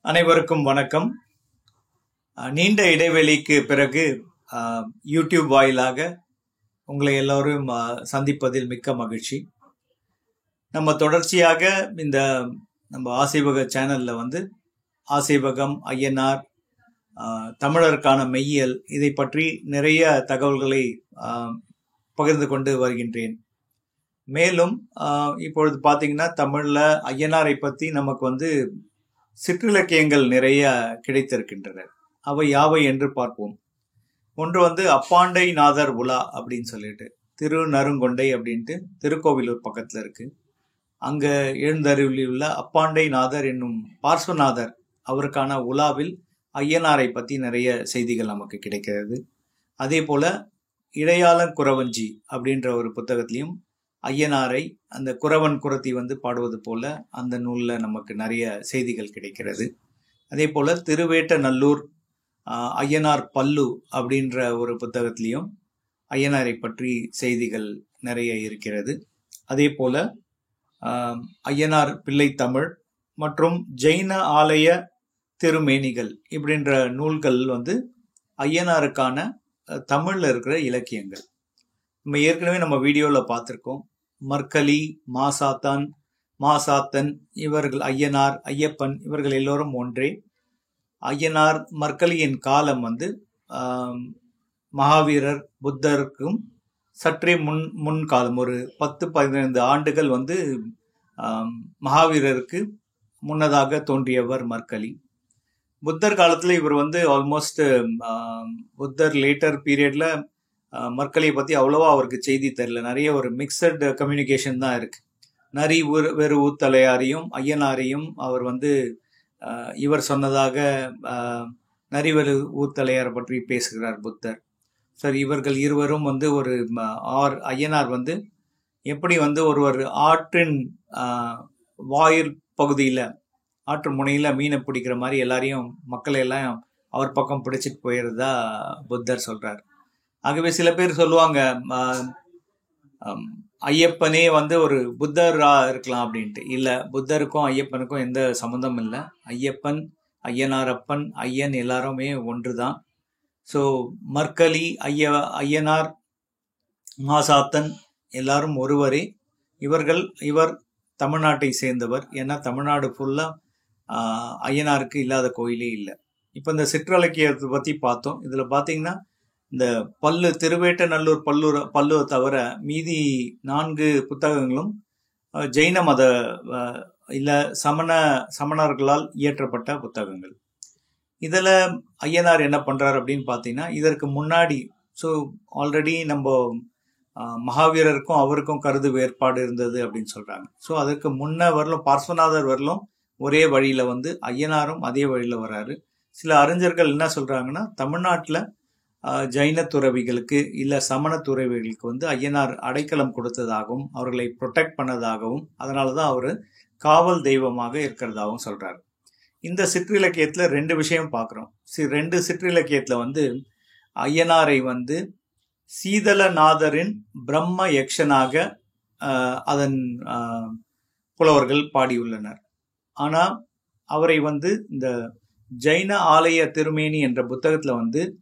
அனைவருக்கும் வணக்கம். நீண்ட இடைவெளிக்கு பிறகு யூடியூப் வாயிலாக உங்களை எல்லோரும் சந்திப்பதில் மிக்க மகிழ்ச்சி. நம்ம தொடர்ச்சியாக இந்த நம்ம ஆசைவக சேனலில் ஆசைவகம், ஐயனார், தமிழருக்கான மெய்யியல் இதை பற்றி நிறைய தகவல்களை பகிர்ந்து கொண்டு வருகின்றேன். மேலும் இப்பொழுது பார்த்தீங்கன்னா தமிழில் ஐயனாரை பற்றி நமக்கு சிற்றிலக்கியங்கள் நிறைய கிடைத்திருக்கின்றன. அவை யாவை என்று பார்ப்போம். ஒன்று அப்பாண்டை நாதர் உலா அப்படின்னு சொல்லிட்டு திருநருங்கொண்டை அப்படின்ட்டு திருக்கோவிலூர் பக்கத்தில் இருக்கு. அங்கே எழுந்தருளியுள்ள அப்பாண்டை நாதர் என்னும் பார்ஸ்வநாதர் அவருக்கான உலாவில் ஐயனாரை பற்றி நிறைய செய்திகள் நமக்கு கிடைக்கிறது. அதே போல இடையாளன் குறவஞ்சி அப்படின்ற ஒரு புத்தகத்திலையும் ஐயனாரை அந்த குறவன் குறத்தி பாடுவது போல அந்த நூலில் நமக்கு நிறைய செய்திகள் கிடைக்கிறது. அதே போல திருவேட்ட நல்லூர் ஐயனார் பல்லு அப்படின்ற ஒரு புத்தகத்திலையும் ஐயனாரை பற்றி செய்திகள் நிறைய இருக்கிறது. அதே போல ஐயனார் பிள்ளை தமிழ் மற்றும் ஜெயின ஆலய திருமேனிகள் இப்படின்ற நூல்கள் ஐயனாருக்கான தமிழில் இருக்கிற இலக்கியங்கள். நம்ம ஏற்கனவே நம்ம வீடியோவில் பார்த்துருக்கோம். மர்க்கலி, மாசாத்தன் இவர்கள் ஐயனார், ஐயப்பன் இவர்கள் எல்லோரும் ஒன்றே. ஐயனார் மர்க்கலியின் காலம் மகாவீரர் புத்தருக்கும் சற்றே முன் காலம், ஒரு 10-15 ஆண்டுகள் மகாவீரருக்கு முன்னதாக தோன்றியவர் மர்க்கலி. புத்தர் காலத்தில் இவர் ஆல்மோஸ்ட் புத்தர் லேட்டர் பீரியட்ல மர்க்கலியை பற்றி அவ்வளோவா அவருக்கு செய்தி தெரியல. நிறைய ஒரு மிக்சட் கம்யூனிகேஷன் தான் இருக்கு. நரி வேறு ஊத்தலையாரையும் ஐயனாரையும் அவர் இவர் சொன்னதாக நரிவெரு ஊத்தலையாரை பற்றி பேசுகிறார் புத்தர். சரி, இவர்கள் இருவரும் ஒரு ஐயனார் எப்படி ஒருவர் ஆற்றின் வாயில் பகுதியில், ஆற்று முனையில் மீனை பிடிக்கிற மாதிரி எல்லாரையும் மக்களை எல்லாம் அவர் பக்கம் பிடிச்சிட்டு போயிடுறதா புத்தர் சொல்றார். ஆகவே சில பேர் சொல்லுவாங்க ஐயப்பனே ஒரு புத்தரா இருக்கலாம் அப்படின்ட்டு. இல்லை, புத்தருக்கும் ஐயப்பனுக்கும் எந்த சம்மந்தம் இல்லை. ஐயப்பன், ஐயனாரப்பன், ஐயன் எல்லாருமே ஒன்று தான். ஸோ மர்க்கலி, ஐயனார், மாசாத்தன் எல்லாரும் ஒருவரே. இவர் தமிழ்நாட்டை சேர்ந்தவர். ஏன்னா தமிழ்நாடு ஃபுல்லாக ஐயனாருக்கு இல்லாத கோயிலே இல்லை. இப்போ இந்த சிற்றிலக்கியத்தை பற்றி பார்த்தோம். இதில் பார்த்தீங்கன்னா இந்த திருவேட்ட நல்லூர் பல்லுவை தவிர மீதி 4 புத்தகங்களும் ஜெயின மத இல்லை சமணர்களால் இயற்றப்பட்ட புத்தகங்கள். இதில் ஐயனார் என்ன பண்ணுறார் அப்படின்னு பார்த்தீங்கன்னா, இதற்கு முன்னாடி ஆல்ரெடி நம்ம மகாவீரருக்கும் அவருக்கும் கருது வேறுபாடு இருந்தது அப்படின்னு சொல்கிறாங்க. ஸோ அதற்கு முன்ன வரலும் பார்ஸ்வநாதர் வரலும் ஒரே வழியில் ஐயனாரும் அதே வழியில் வர்றாரு. சில அறிஞர்கள் என்ன சொல்கிறாங்கன்னா, தமிழ்நாட்டில் ஜைன துறவிகளுக்கு இல்லை சமண துறவிகளுக்கு ஐயனார் அடைக்கலம் கொடுத்ததாகவும் அவர்களை ப்ரொடெக்ட் பண்ணதாகவும் அதனால தான் அவர் காவல் தெய்வமாக இருக்கிறதாகவும் சொல்கிறார். இந்த சிற்றிலக்கியத்தில் 2 விஷயம் பார்க்குறோம். 2 சிற்றிலக்கியத்தில் ஐயனாரை சீதளநாதரின் பிரம்ம யக்ஷனாக அதன் புலவர்கள் பாடியுள்ளனர். ஆனால் அவரை இந்த ஜைன ஆலய திருமேனி என்ற புத்தகத்தில்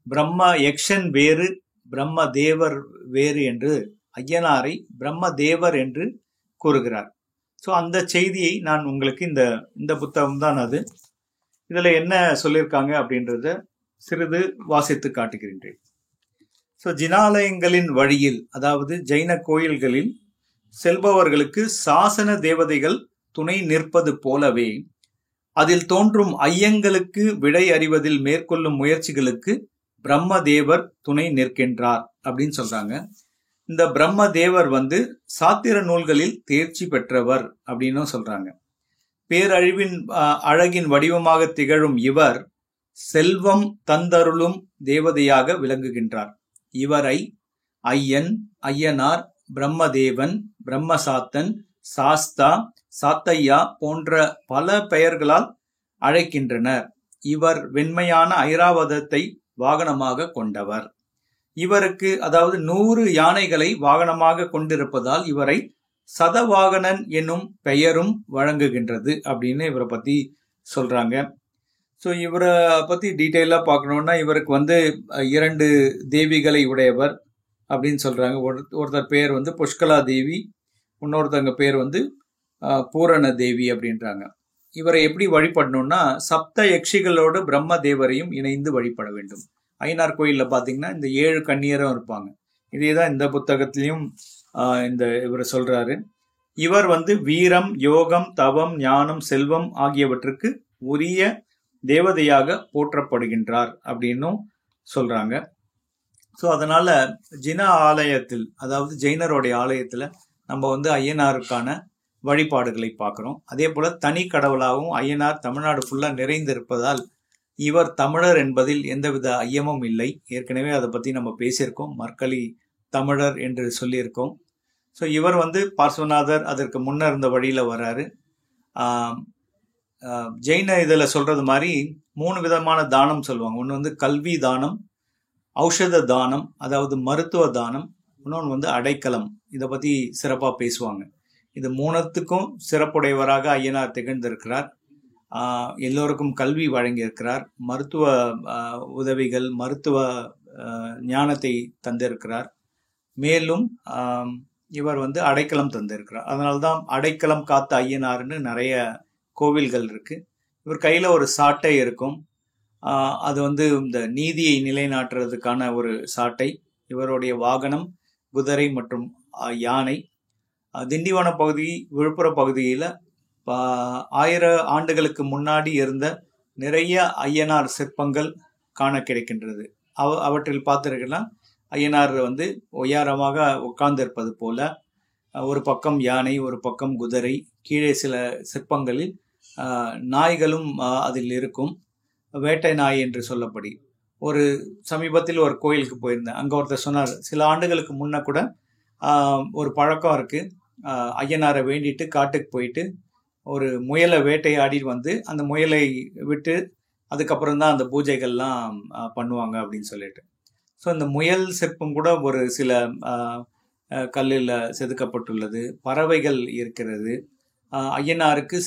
பிரம்ம யக்ஷன் வேறு, பிரம்ம தேவர் வேறு என்று ஐயனாரை பிரம்ம தேவர் என்று கூறுகிறார். ஸோ அந்த செய்தியை நான் உங்களுக்கு இந்த புத்தகம் தான் அது. இதில் என்ன சொல்லியிருக்காங்க அப்படின்றத சிறிது வாசித்து காட்டுகின்றேன். ஸோ ஜினாலயங்களின் வழியில், அதாவது ஜைன கோயில்களில் செல்பவர்களுக்கு சாசன தேவதைகள் துணை நிற்பது போலவே அதில் தோன்றும் ஐயங்களுக்கு விடை அறிவதில் மேற்கொள்ளும் முயற்சிகளுக்கு பிரம்மதேவர் துணை நிற்கின்றார் அப்படின்னு சொல்றாங்க. இந்த பிரம்மதேவர் சாத்திர நூல்களில் தேர்ச்சி பெற்றவர் அப்படின்னு சொல்றாங்க. பேரழிவின் அழகின் வடிவமாக திகழும் இவர் செல்வம் தந்தருளும் தேவதையாக விளங்குகின்றார். இவரை ஐயன், ஐயனார், பிரம்மதேவன், பிரம்மசாத்தன், சாஸ்தா, சாத்தையா போன்ற பல பெயர்களால் அழைக்கின்றனர். இவர் வெண்மையான ஐராவதத்தை வாகனமாக கொண்டவர். இவருக்கு, அதாவது 100 யானைகளை வாகனமாக கொண்டிருப்பதால் இவரை சதவாகனன் என்னும் பெயரும் வழங்குகின்றது அப்படின்னு இவரை பத்தி சொல்றாங்க. ஸோ இவரை பத்தி டீட்டெயிலாக பார்க்கணுன்னா இவருக்கு வந்து 2 தேவிகளை உடையவர் அப்படின்னு சொல்றாங்க. ஒருத்தர் பேர் வந்து புஷ்கலா தேவி, இன்னொருத்தவங்க பேர் வந்து பூரண தேவி அப்படின்றாங்க. இவரை எப்படி வழிபடணும்னா சப்த யக்ஷிகளோடு பிரம்ம தேவரையும் இணைந்து வழிபட வேண்டும். ஐயனார் கோயிலில் பார்த்தீங்கன்னா இந்த 7 கன்னியரும் இருப்பாங்க. இதே தான் இந்த புத்தகத்திலையும் இவர் சொல்றாரு. இவர் வந்து வீரம், யோகம், தவம், ஞானம், செல்வம் ஆகியவற்றுக்கு உரிய தேவதையாக போற்றப்படுகின்றார் அப்படின்னும் சொல்றாங்க. ஸோ அதனால ஜின ஆலயத்தில், அதாவது ஜெயினருடைய ஆலயத்தில் நம்ம வந்து ஐயனாருக்கான வழிபாடுகளை பார்க்குறோம். அதே போல தனி கடவுளாகவும் ஐயனார் தமிழ்நாடு ஃபுல்லாக நிறைந்திருப்பதால் இவர் தமிழர் என்பதில் எந்தவித ஐயமும் இல்லை. ஏற்கனவே அதை பற்றி நம்ம பேசியிருக்கோம், மற்களி தமிழர் என்று சொல்லியிருக்கோம். ஸோ இவர் வந்து பார்ஸ்வநாதர் அதற்கு முன்னர் இருந்த வழியில் வராரு. ஜெயின இதில் சொல்கிறது மாதிரி 3 விதமான தானம் சொல்லுவாங்க. ஒன்று வந்து கல்வி தானம், ஔஷத தானம், அதாவது மருத்துவ தானம், இன்னொன்று வந்து அடைக்கலம். இதை பற்றி சிறப்பாக பேசுவாங்க. இது 3த்துக்கும் சிறப்புடையவராக ஐயனார் திகழ்ந்திருக்கிறார். எல்லோருக்கும் கல்வி வழங்கியிருக்கிறார், மருத்துவ உதவிகள், மருத்துவ ஞானத்தை தந்திருக்கிறார். மேலும் இவர் வந்து அடைக்கலம் தந்திருக்கிறார். அதனால்தான் அடைக்கலம் காத்த ஐயனார்னு நிறைய கோவில்கள் இருக்கு. இவர் கையில் ஒரு சாட்டை இருக்கும். அது வந்து இந்த நீதியை நிலைநாட்டுறதுக்கான ஒரு சாட்டை. இவருடைய வாகனம் குதிரை மற்றும் யானை. திண்டிவனம் பகுதி, விழுப்புரம் பகுதியில் 1000 ஆண்டுகளுக்கு முன்னாடி இருந்த நிறைய ஐயனார் சிற்பங்கள் காண கிடைக்கின்றது. அவற்றில் பார்த்துருக்கலாம், ஐயனார் வந்து ஒய்யாரமாக உட்கார்ந்திருப்பது போல, ஒரு பக்கம் யானை, ஒரு பக்கம் குதிரை, கீழே சில சிற்பங்களில் நாய்களும் அதில் இருக்கும். வேட்டை நாய் என்று சொல்லப்படி. ஒரு சமீபத்தில் ஒரு கோயிலுக்கு போயிருந்தேன். அங்கே ஒருத்தர் சொன்னார், சில ஆண்டுகளுக்கு முன்ன கூட ஒரு பழக்கம் இருக்கு, ஐயனாரை வேண்டிட்டு காட்டுக்கு போயிட்டு ஒரு முயலை வேட்டையாடி வந்து அந்த முயலை விட்டு அதுக்கப்புறம் தான் அந்த பூஜைகள்லாம் பண்ணுவாங்க அப்படின்னு சொல்லிட்டு. ஸோ இந்த முயல் சிற்பம் கூட ஒரு சில கல்லில் செதுக்கப்பட்டுள்ளது. பறவைகள் இருக்கிறது. ஐயனாருக்கு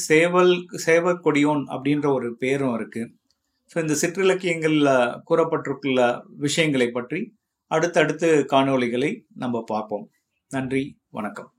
சேவற்கொடியோன் அப்படின்ற ஒரு பேரும் இருக்கு. ஸோ இந்த சிற்றிலக்கியங்களில் கூறப்பட்டிருக்குள்ள விஷயங்களை பற்றி அடுத்தடுத்து காணொளிகளை நம்ம பார்ப்போம். நன்றி, வணக்கம்.